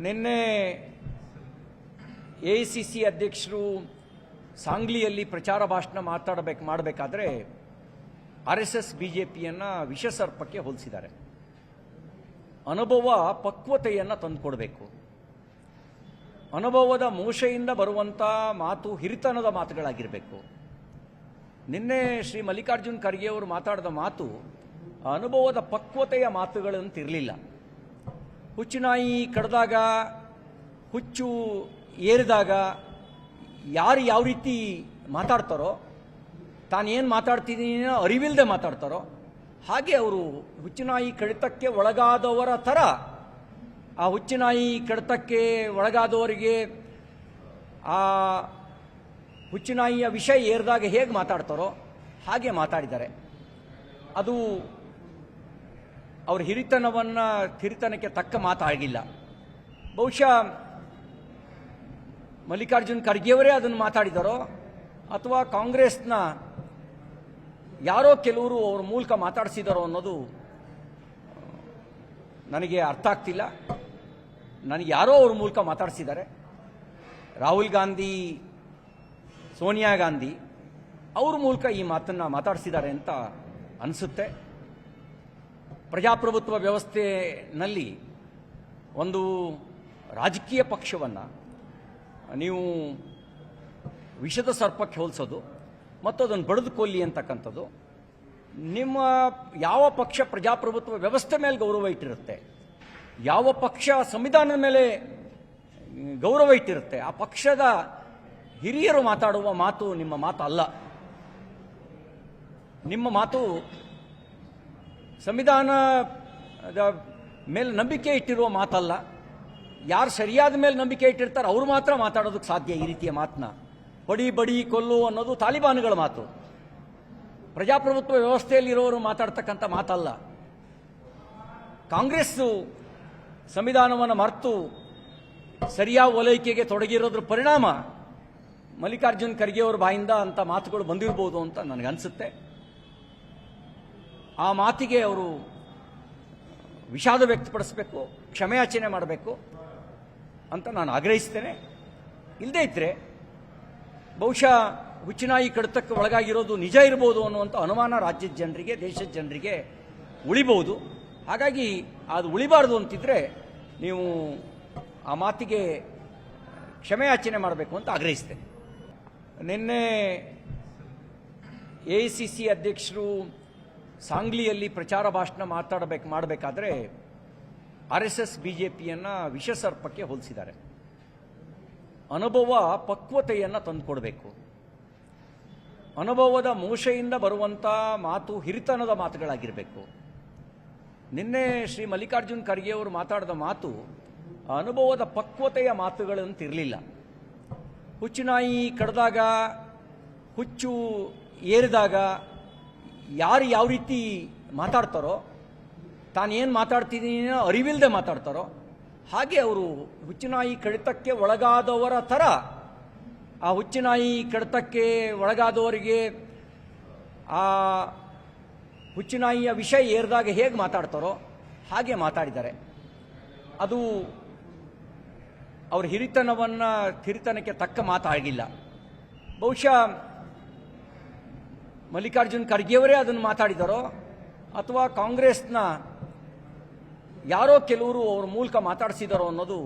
ನಿನ್ನೆ ಎಐಸಿಸಿ ಅಧ್ಯಕ್ಷರು ಸಾಂಗ್ಲಿಯಲ್ಲಿ ಪ್ರಚಾರ ಭಾಷಣ ಮಾಡಬೇಕಾದ್ರೆ ಆರ್ಎಸ್ಎಸ್ ಬಿಜೆಪಿಯನ್ನು ವಿಷಸರ್ಪಕ್ಕೆ ಹೋಲಿಸಿದ್ದಾರೆ. ಅನುಭವ ಪಕ್ವತೆಯನ್ನು ತಂದುಕೊಡಬೇಕು. ಅನುಭವದ ಮೂಷೆಯಿಂದ ಬರುವಂಥ ಮಾತು ಹಿರಿತನದ ಮಾತುಗಳಾಗಿರಬೇಕು. ನಿನ್ನೆ ಶ್ರೀ ಮಲ್ಲಿಕಾರ್ಜುನ್ ಖರ್ಗೆ ಅವರು ಮಾತಾಡಿದ ಮಾತು ಅನುಭವದ ಪಕ್ವತೆಯ ಮಾತುಗಳಂತಿರಲಿಲ್ಲ. ಹುಚ್ಚುನಾಯಿ ಕಡ್ದಾಗ, ಹುಚ್ಚು ಏರಿದಾಗ ಯಾರು ಯಾವ ರೀತಿ ಮಾತಾಡ್ತಾರೋ, ತಾನೇನು ಮಾತಾಡ್ತಿದ್ದೀನೋ ಅರಿವಿಲ್ಲದೆ ಮಾತಾಡ್ತಾರೋ ಹಾಗೆ ಅವರು ಹುಚ್ಚುನಾಯಿ ಕಡಿತಕ್ಕೆ ಒಳಗಾದವರ ಥರ ಆ ಹುಚ್ಚುನಾಯಿ ಕಡಿತಕ್ಕೆ ಒಳಗಾದವರಿಗೆ ಆ ಹುಚ್ಚುನಾಯಿಯ ವಿಷಯ ಏರಿದಾಗ ಹೇಗೆ ಮಾತಾಡ್ತಾರೋ ಹಾಗೆ ಮಾತಾಡಿದ್ದಾರೆ. ಅದು ಅವ್ರ ಹಿರಿತನಕ್ಕೆ ತಕ್ಕ ಮಾತಾಗಿಲ್ಲ. ಬಹುಶಃ ಮಲ್ಲಿಕಾರ್ಜುನ್ ಖರ್ಗೆಯವರೇ ಅದನ್ನು ಮಾತಾಡಿದಾರೋ ಅಥವಾ ಕಾಂಗ್ರೆಸ್ನ ಯಾರೋ ಕೆಲವರು ಅವ್ರ ಮೂಲಕ ಮಾತಾಡಿಸಿದಾರೋ ಅನ್ನೋದು ನನಗೆ ಅರ್ಥ ಆಗ್ತಿಲ್ಲ. ನನಗೆ ಯಾರೋ ಅವ್ರ ಮೂಲಕ ಮಾತಾಡಿಸಿದ್ದಾರೆ. ರಾಹುಲ್ ಗಾಂಧಿ, ಸೋನಿಯಾ ಗಾಂಧಿ ಅವ್ರ ಮೂಲಕ ಈ ಮಾತನ್ನು ಮಾತಾಡಿಸಿದ್ದಾರೆ ಅಂತ ಅನಿಸುತ್ತೆ. ಪ್ರಜಾಪ್ರಭುತ್ವ ವ್ಯವಸ್ಥೆಯಲ್ಲಿ ಒಂದು ರಾಜಕೀಯ ಪಕ್ಷವನ್ನು ನೀವು ವಿಷದ ಸರ್ಪಕ್ಕೆ ಹೋಲಿಸೋದು ಮತ್ತು ಅದನ್ನು ಬಡಿದು ಕೊಲ್ಲಿ ಅಂತಕ್ಕಂಥದ್ದು, ನಿಮ್ಮ ಯಾವ ಪಕ್ಷ ಪ್ರಜಾಪ್ರಭುತ್ವ ವ್ಯವಸ್ಥೆ ಮೇಲೆ ಗೌರವ ಇಟ್ಟಿರುತ್ತೆ, ಯಾವ ಪಕ್ಷ ಸಂವಿಧಾನದ ಮೇಲೆ ಗೌರವ ಇಟ್ಟಿರುತ್ತೆ, ಆ ಪಕ್ಷದ ಹಿರಿಯರು ಮಾತಾಡುವ ಮಾತು ನಿಮ್ಮ ಮಾತು ಅಲ್ಲ. ನಿಮ್ಮ ಮಾತು ಸಂವಿಧಾನದ ಮೇಲೆ ನಂಬಿಕೆ ಇಟ್ಟಿರುವ ಮಾತಲ್ಲ. ಯಾರು ಸರಿಯಾದ ಮೇಲೆ ನಂಬಿಕೆ ಇಟ್ಟಿರ್ತಾರೆ ಅವರು ಮಾತ್ರ ಮಾತಾಡೋದಕ್ಕೆ ಸಾಧ್ಯ. ಈ ರೀತಿಯ ಮಾತನ್ನ ಹೊಡಿ ಬಡಿ ಕೊಲ್ಲು ಅನ್ನೋದು ತಾಲಿಬಾನ್ಗಳ ಮಾತು. ಪ್ರಜಾಪ್ರಭುತ್ವ ವ್ಯವಸ್ಥೆಯಲ್ಲಿರೋರು ಮಾತಾಡ್ತಕ್ಕಂಥ ಮಾತಲ್ಲ. ಕಾಂಗ್ರೆಸ್ಸು ಸಂವಿಧಾನವನ್ನು ಮರೆತು ಸರಿಯಾದ ಓಲೈಕೆಗೆ ತೊಡಗಿರೋದ್ರ ಪರಿಣಾಮ ಮಲ್ಲಿಕಾರ್ಜುನ್ ಖರ್ಗೆ ಅವರ ಬಾಯಿಂದ ಅಂಥ ಮಾತುಗಳು ಬಂದಿರಬಹುದು ಅಂತ ನನಗನ್ಸುತ್ತೆ. ಆ ಮಾತಿಗೆ ಅವರು ವಿಷಾದ ವ್ಯಕ್ತಪಡಿಸಬೇಕು, ಕ್ಷಮೆಯಾಚನೆ ಮಾಡಬೇಕು ಅಂತ ನಾನು ಆಗ್ರಹಿಸ್ತೇನೆ. ಇಲ್ಲದೇ ಇದ್ದರೆ ಬಹುಶಃ ಹುಚ್ಚುನಾಯಿ ಕಡಿತಕ್ಕೆ ಒಳಗಾಗಿರೋದು ನಿಜ ಇರ್ಬೋದು ಅನ್ನುವಂಥ ಅನುಮಾನ ರಾಜ್ಯದ ಜನರಿಗೆ, ದೇಶದ ಜನರಿಗೆ ಉಳಿಬಹುದು. ಹಾಗಾಗಿ ಅದು ಉಳಿಬಾರ್ದು ಅಂತಿದ್ರೆ ನೀವು ಆ ಮಾತಿಗೆ ಕ್ಷಮೆಯಾಚನೆ ಮಾಡಬೇಕು ಅಂತ ಆಗ್ರಹಿಸ್ತೇನೆ. ನಿನ್ನೆ ಎಐಸಿಸಿ ಅಧ್ಯಕ್ಷರು ಸಾಂಗ್ಲಿಯಲ್ಲಿ ಪ್ರಚಾರ ಭಾಷಣ ಮಾಡಬೇಕಾದ್ರೆ ಆರ್ಎಸ್ಎಸ್ ಬಿಜೆಪಿಯನ್ನು ವಿಷಸರ್ಪಕ್ಕೆ ಹೋಲಿಸಿದ್ದಾರೆ. ಅನುಭವ ಪಕ್ವತೆಯನ್ನು ತಂದುಕೊಡಬೇಕು. ಅನುಭವದ ಮೂಷೆಯಿಂದ ಬರುವಂಥ ಮಾತು ಹಿರಿತನದ ಮಾತುಗಳಾಗಿರಬೇಕು. ನಿನ್ನೆ ಶ್ರೀ ಮಲ್ಲಿಕಾರ್ಜುನ್ ಖರ್ಗೆ ಅವರು ಮಾತಾಡಿದ ಮಾತು ಅನುಭವದ ಪಕ್ವತೆಯ ಮಾತುಗಳಂತಿರಲಿಲ್ಲ. ಹುಚ್ಚುನಾಯಿ ಕಡ್ದಾಗ, ಹುಚ್ಚು ಏರಿದಾಗ ಯಾರು ಯಾವ ರೀತಿ ಮಾತಾಡ್ತಾರೋ, ತಾನೇನು ಮಾತಾಡ್ತಿದ್ದೀನೋ ಅರಿವಿಲ್ಲದೆ ಮಾತಾಡ್ತಾರೋ ಹಾಗೆ ಅವರು ಹುಚ್ಚುನಾಯಿ ಕಡಿತಕ್ಕೆ ಒಳಗಾದವರ ಥರ ಆ ಹುಚ್ಚುನಾಯಿ ಕಡಿತಕ್ಕೆ ಒಳಗಾದವರಿಗೆ ಆ ಹುಚ್ಚುನಾಯಿಯ ವಿಷಯ ಏರಿದಾಗ ಹೇಗೆ ಮಾತಾಡ್ತಾರೋ ಹಾಗೆ ಮಾತಾಡಿದ್ದಾರೆ. ಅದು ಅವ್ರ ಹಿರಿತನಕ್ಕೆ ತಕ್ಕ ಮಾತಾಗಿಲ್ಲ. ಬಹುಶಃ ಮಲ್ಲಿಕಾರ್ಜುನ್ ಖರ್ಗೆಯವರೇ ಅದನ್ನು ಮಾತಾಡಿದಾರೋ ಅಥವಾ ಕಾಂಗ್ರೆಸ್ನ ಯಾರೋ ಕೆಲವರು ಅವ್ರ ಮೂಲಕ ಮಾತಾಡಿಸಿದಾರೋ ಅನ್ನೋದು